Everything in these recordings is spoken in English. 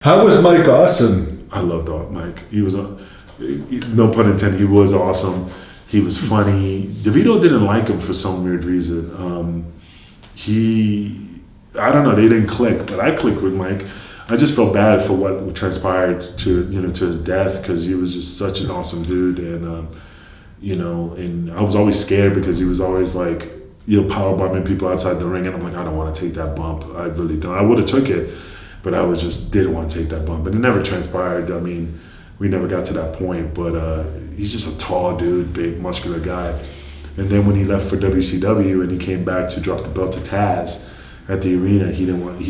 How was Mike awesome? I loved Mike. He was, no pun intended, he was awesome. He was funny. DeVito didn't like him for some weird reason. I don't know, they didn't click, but I clicked with Mike. I just felt bad for what transpired to his death, because he was just such an awesome dude, and and I was always scared because he was always like, power bombing people outside the ring, and I'm like, I don't want to take that bump. I really don't. I would have took it, but I was just didn't want to take that bump, and it never transpired. I mean, we never got to that point, but he's just a tall dude, big, muscular guy. And then when he left for WCW and he came back to drop the belt to Taz at the arena, he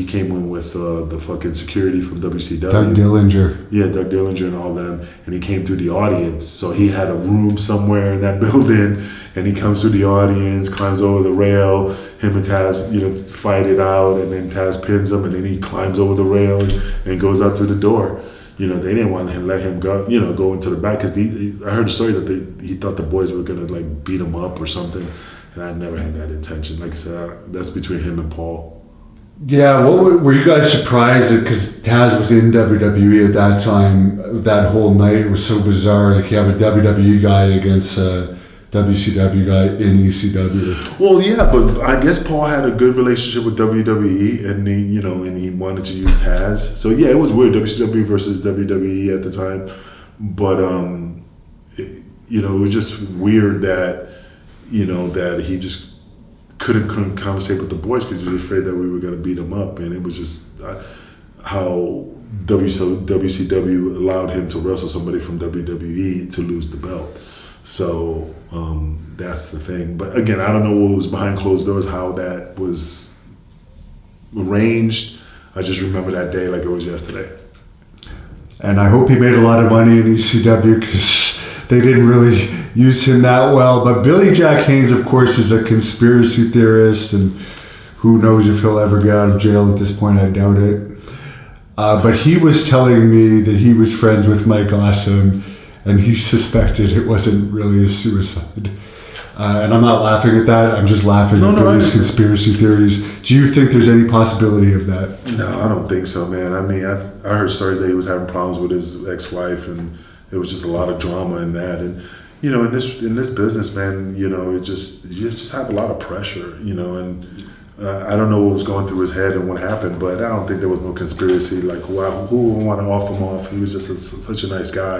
came in with the fucking security from WCW. Doug Dillinger. Yeah, Doug Dillinger and all them, and he came through the audience. So he had a room somewhere in that building, and he comes through the audience, climbs over the rail. Him and Taz, fight it out, and then Taz pins him, and then he climbs over the rail and goes out through the door. They didn't want to let him go, go into the back, because I heard a story that he thought the boys were gonna like beat him up or something, and I never had that intention. Like I said, that's between him and Paul. Yeah, were you guys surprised because Taz was in WWE at that time? That whole night was so bizarre. Like, you have a WWE guy against a WCW guy in ECW. Well, yeah, but I guess Paul had a good relationship with WWE, and he wanted to use Taz. So yeah, it was weird, WCW versus WWE at the time. But it was just weird that that he just couldn't conversate with the boys because he was afraid that we were going to beat him up, and it was just how WCW allowed him to wrestle somebody from WWE to lose the belt. So that's the thing. But again, I don't know what was behind closed doors, how that was arranged. I just remember that day like it was yesterday. And I hope he made a lot of money in ECW, because they didn't really use him that well. But Billy Jack Haynes, of course, is a conspiracy theorist, and who knows if he'll ever get out of jail at this point. I doubt it. But he was telling me that he was friends with Mike Awesome, and he suspected it wasn't really a suicide. And I'm not laughing at that. I'm just laughing at Billy's conspiracy theories. Do you think there's any possibility of that? No, I don't think so, man. I mean, I heard stories that he was having problems with his ex-wife, and it was just a lot of drama in that. And in this business, man, you just have a lot of pressure, and I don't know what was going through his head and what happened, but I don't think there was no conspiracy. Like, wow, who would want to off him off? He was just such a nice guy.